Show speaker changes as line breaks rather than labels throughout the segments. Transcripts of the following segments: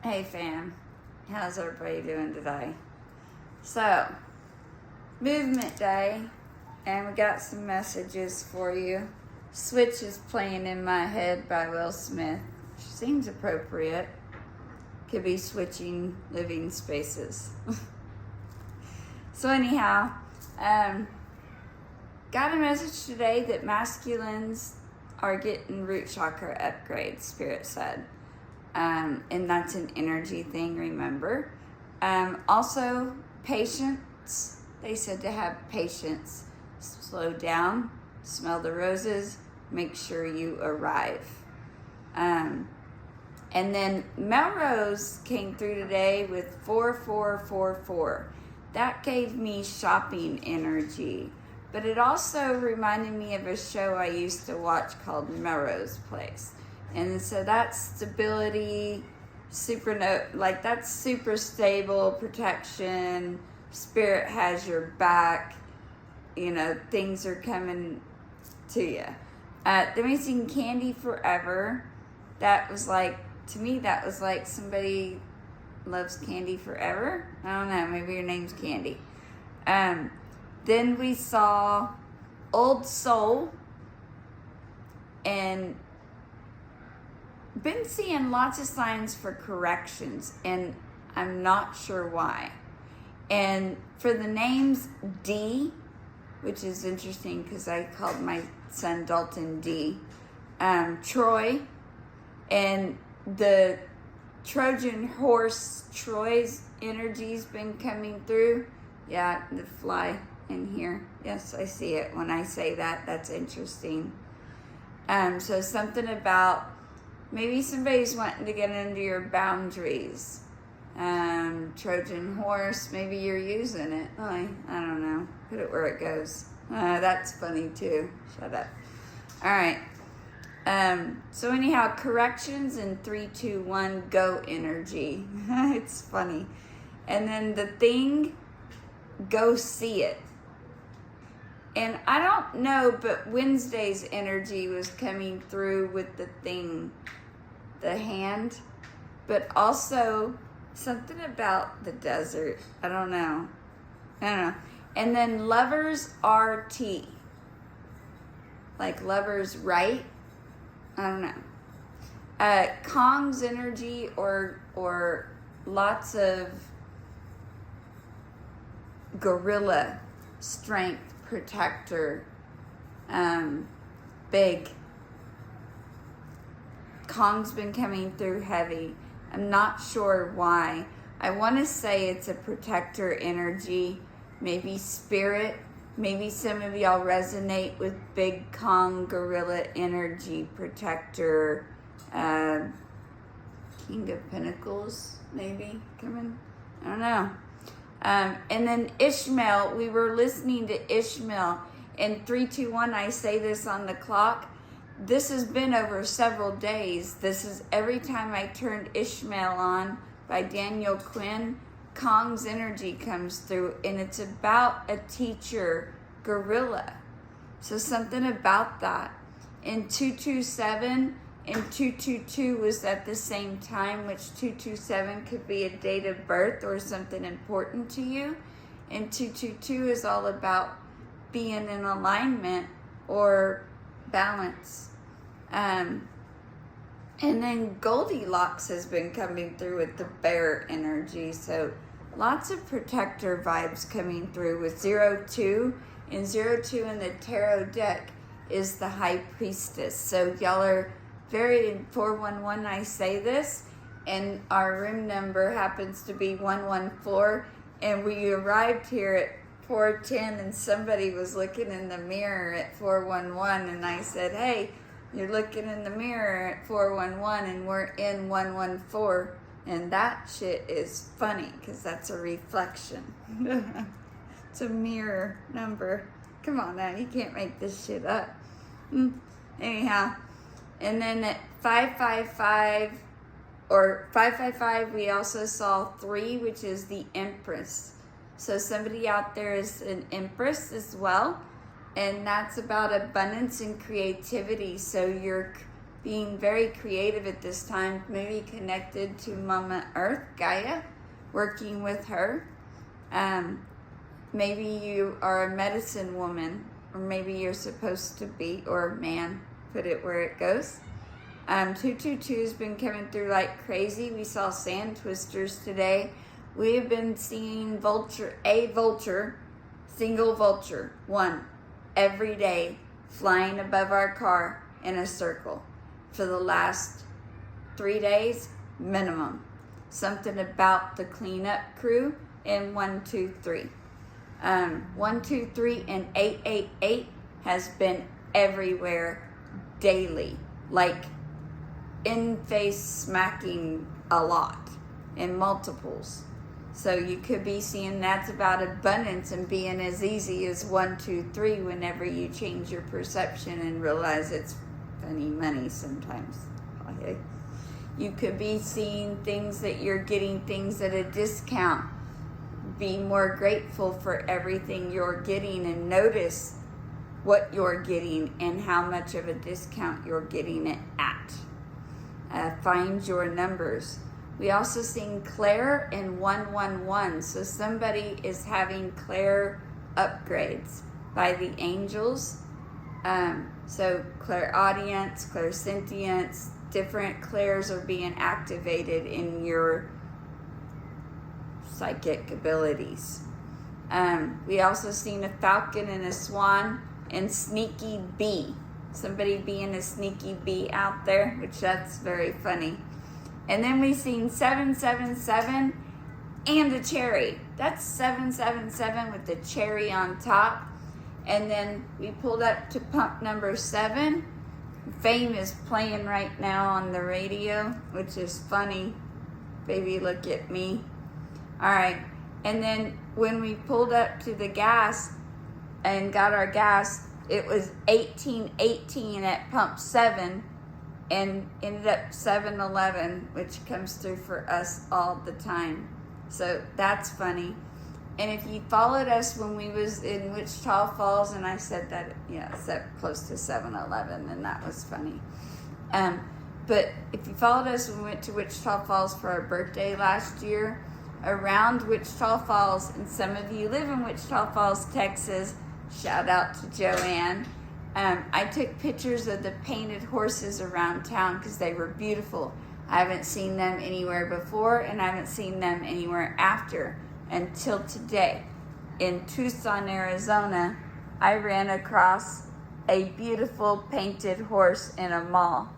Hey fam, how's everybody doing today? So, movement day, and we got some messages for you. Switch is playing in my head by Will Smith, which seems appropriate. Could be switching living spaces. So anyhow, got a message today that masculines are getting root chakra upgrades, Spirit said. And that's an energy thing, remember. Also, patience. They said to have patience. Slow down, smell the roses, make sure you arrive. And then Melrose came through today with 4444. That gave me shopping energy. But it also reminded me of a show I used to watch called Melrose Place. And so that's stability, that's super stable, protection, spirit has your back, things are coming to you. They're making candy forever. That was to me, that was like somebody loves candy forever. I don't know, maybe your name's Candy. Then we saw Old Soul, and been seeing lots of signs for corrections, and I'm not sure why. And for the names D, which is interesting because I called my son Dalton D, Troy, and the Trojan horse Troy's energy's been coming through. Yeah, the fly in here. Yes, I see it when I say that. That's interesting. So something about maybe somebody's wanting to get into your boundaries. Trojan horse, maybe you're using it. I don't know. Put it where it goes. That's funny too. Shut up. All right. So anyhow, corrections in 3, 2, 1, go energy. It's funny. And then the thing, go see it. And I don't know, but Wednesday's energy was coming through with the thing, the hand, but also something about the desert. I don't know. And then lovers RT, like lovers right. I don't know. Kong's energy or lots of gorilla strength, protector, big. Kong's been coming through heavy. I'm not sure why. I want to say it's a protector energy, maybe spirit. Maybe some of y'all resonate with big Kong gorilla energy, protector, King of Pentacles, maybe coming. I don't know. And then Ishmael, we were listening to Ishmael. In 3, 2, 1, I say this on the clock. This has been over several days. This is every time I turned Ishmael on by Daniel Quinn, Kong's energy comes through, and it's about a teacher gorilla. So something about that. In 227 and 222 was at the same time, which 227 could be a date of birth or something important to you. And 222 is all about being in alignment or balance. And then Goldilocks has been coming through with the bear energy. So lots of protector vibes coming through with 02. And 02 in the tarot deck is the High Priestess. So y'all are very in 411. I say this, and our room number happens to be 114. And we arrived here at 410, and somebody was looking in the mirror at 411. And I said, hey, you're looking in the mirror at 411, and we're in 114. And that shit is funny because that's a reflection. It's a mirror number. Come on now, you can't make this shit up. Anyhow, and then at 555 or 555, we also saw 3, which is the Empress. So somebody out there is an Empress as well, and that's about abundance and creativity. So you're being very creative at this time, maybe connected to Mama Earth, Gaia, working with her. Maybe you are a medicine woman, or maybe you're supposed to be, or man, put it where it goes. 222 has been coming through like crazy. We saw sand twisters today. We have been seeing single vulture, one, every day, flying above our car in a circle for the last 3 days minimum. Something about the cleanup crew in 123. 123 and 888 has been everywhere daily, like in face smacking a lot in multiples. So you could be seeing that's about abundance and being as easy as 123 whenever you change your perception and realize it's funny money sometimes. Okay. You could be seeing things that you're getting things at a discount. Be more grateful for everything you're getting and notice what you're getting and how much of a discount you're getting it at. Find your numbers. We also seen Claire and 111. So somebody is having Claire upgrades by the angels. So clairaudience, clairsentience, different clairs are being activated in your psychic abilities. We also seen a falcon and a swan and sneaky bee. Somebody being a sneaky bee out there, which that's very funny. And then we seen 777 and a cherry. That's 777 with the cherry on top. And then we pulled up to pump number 7. Fame is playing right now on the radio, which is funny. Baby, look at me. All right. And then when we pulled up to the gas and got our gas, it was 1818 at pump 7 and ended up 711, which comes through for us all the time. So that's funny. And if you followed us when we was in Wichita Falls, and I said that, yeah, it's close to 711, and that was funny. But if you followed us when we went to Wichita Falls for our birthday last year, around Wichita Falls, and some of you live in Wichita Falls, Texas, shout out to Joanne. I took pictures of the painted horses around town because they were beautiful. I haven't seen them anywhere before, and I haven't seen them anywhere after until today. In Tucson, Arizona, I ran across a beautiful painted horse in a mall,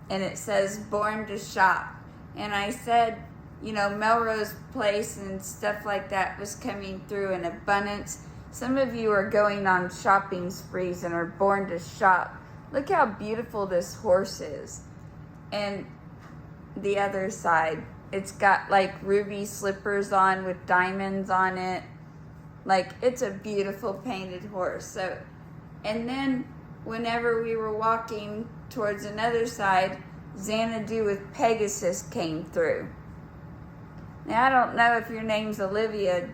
and it says "Born to Shop." And I said, you know, Melrose Place and stuff like that was coming through in abundance. Some of you are going on shopping sprees and are born to shop. Look how beautiful this horse is. And the other side, it's got like ruby slippers on with diamonds on it. Like, it's a beautiful painted horse. So, and then whenever we were walking towards another side, Xanadu with Pegasus came through. Now, I don't know if your name's Olivia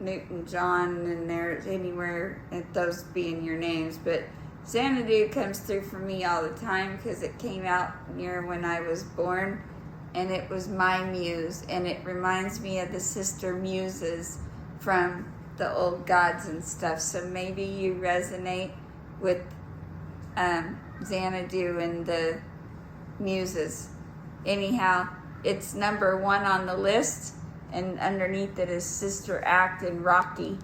Newton-John and there's anywhere at those being your names, but Xanadu comes through for me all the time because it came out near when I was born, and it was my muse, and it reminds me of the sister muses from the old gods and stuff. So maybe you resonate with Xanadu and the muses. Anyhow, it's number 1 on the list, and underneath it is Sister Act and Rocky.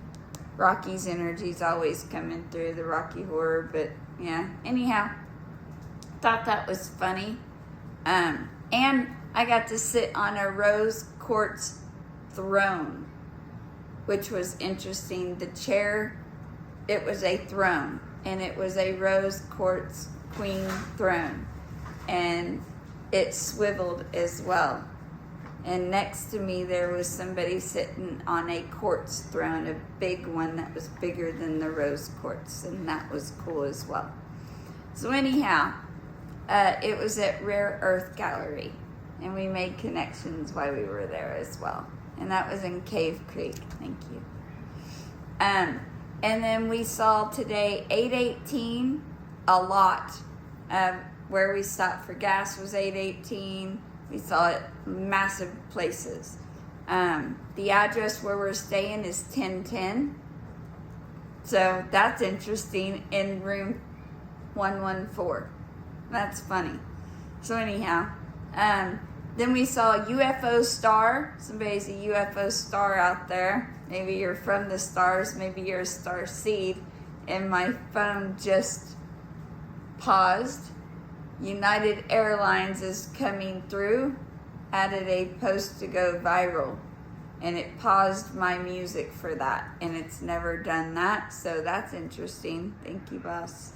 Rocky's energy's always coming through, the Rocky Horror, but yeah. Anyhow, thought that was funny. And I got to sit on a rose quartz throne, which was interesting. The chair, it was a throne, and it was a rose quartz queen throne, and it swiveled as well. And next to me, there was somebody sitting on a quartz throne, a big one that was bigger than the rose quartz, and that was cool as well. So anyhow, it was at Rare Earth Gallery, and we made connections while we were there as well. And that was in Cave Creek. Thank you. And then we saw today 818 ALOT of where we stopped for gas was 818. We saw it massive places. The address where we're staying is 1010. So that's interesting, in room 114. That's funny. So anyhow, then we saw a UFO star. Somebody's a UFO star out there. Maybe you're from the stars. Maybe you're a star seed. And my phone just paused. United Airlines is coming through. Added a post to go viral. And it paused my music for that. And it's never done that. So that's interesting. Thank you, boss.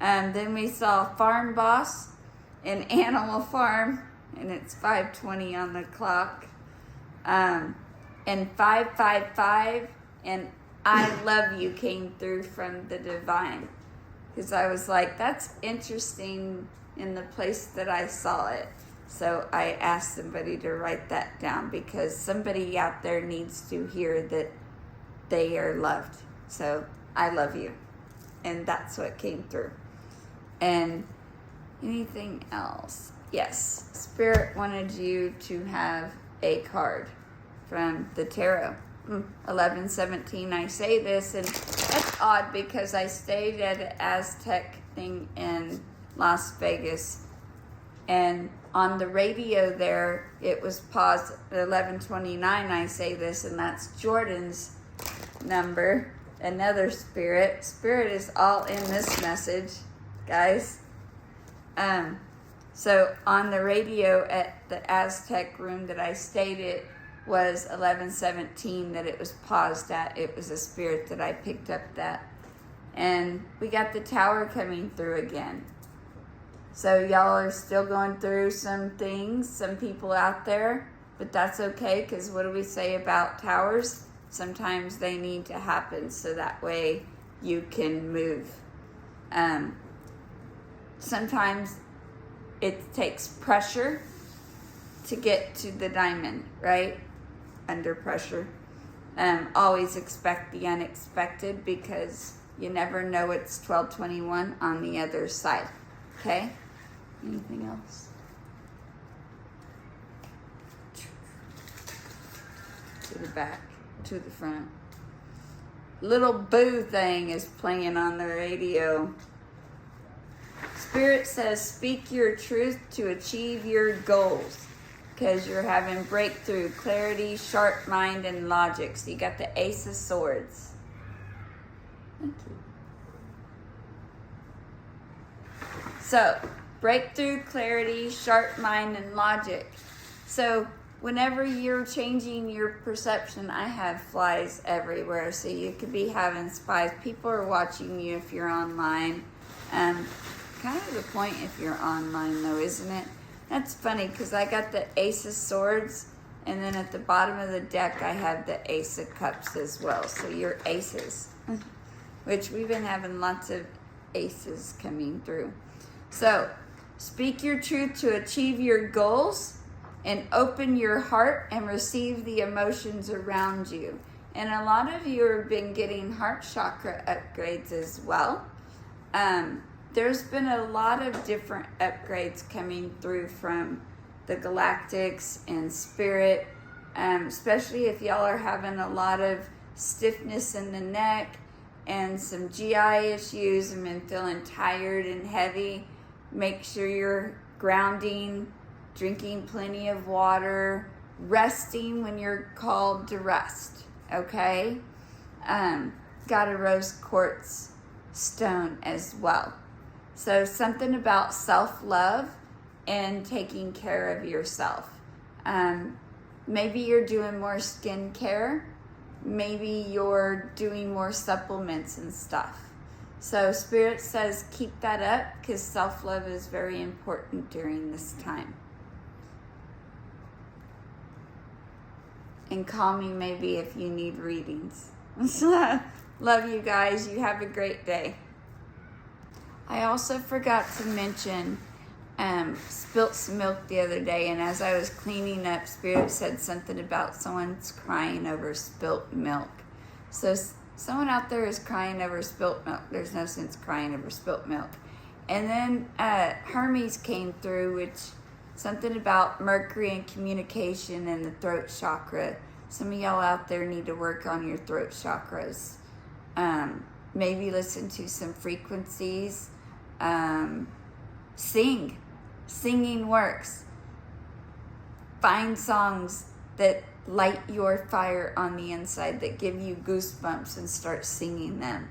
Then we saw Farm Boss in Animal Farm. And it's 5:20 on the clock. And 555 and I Love You came through from the divine. Because I was like, that's interesting in the place that I saw it. So I asked somebody to write that down, because somebody out there needs to hear that they are loved. So I love you. And that's what came through. And anything else? Yes, Spirit wanted you to have a card from the tarot. 1117, I say this, and that's odd because I stayed at an Aztec thing in Las Vegas, and on the radio there, it was paused at 1129, I say this, and that's Jordan's number, another spirit. Spirit is all in this message, guys. So on the radio at the Aztec room that I stayed at was 1117 that it was paused at. It was a spirit that I picked up that. And we got the tower coming through again. So y'all are still going through some things, some people out there, but that's okay, because what do we say about towers? Sometimes they need to happen so that way you can move. Sometimes it takes pressure to get to the diamond, right? Under pressure. Always expect the unexpected, because you never know it's 1221 on the other side. Okay? Anything else? To the back, to the front. Little Boo thing is playing on the radio. Spirit says, speak your truth to achieve your goals, because you're having breakthrough, clarity, sharp mind, and logic. So you got the Ace of Swords. Thank you. So, breakthrough, clarity, sharp mind, and logic. So, whenever you're changing your perception, I have flies everywhere. So you could be having spies. People are watching you if you're online. Kind of the point if you're online, though, isn't it? That's funny, because I got the Ace of Swords, and then at the bottom of the deck, I have the Ace of Cups as well. So you're aces, which we've been having lots of aces coming through. So speak your truth to achieve your goals, and open your heart and receive the emotions around you. And a lot of you have been getting heart chakra upgrades as well. There's been a lot of different upgrades coming through from the Galactics and Spirit, especially if y'all are having a lot of stiffness in the neck and some GI issues and been feeling tired and heavy. Make sure you're grounding, drinking plenty of water, resting when you're called to rest, okay? Got a rose quartz stone as well. So something about self-love and taking care of yourself. Maybe you're doing more skincare. Maybe you're doing more supplements and stuff. So Spirit says keep that up, because self-love is very important during this time. And call me maybe if you need readings. Love you guys. You have a great day. I also forgot to mention, spilt some milk the other day, and as I was cleaning up, Spirit said something about someone's crying over spilt milk. So someone out there is crying over spilt milk. There's no sense crying over spilt milk. And then Hermes came through, which something about Mercury and communication and the throat chakra. Some of y'all out there need to work on your throat chakras. Maybe listen to some frequencies. Singing works. Find songs that light your fire on the inside, that give you goosebumps, and start singing them.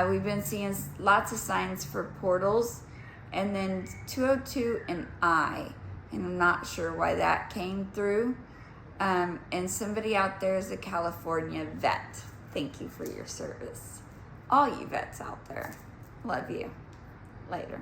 We've been seeing lots of signs for portals, and then 202 and I, and I'm not sure why that came through. And somebody out there is a California vet. Thank you for your service. All you vets out there, love you. Later.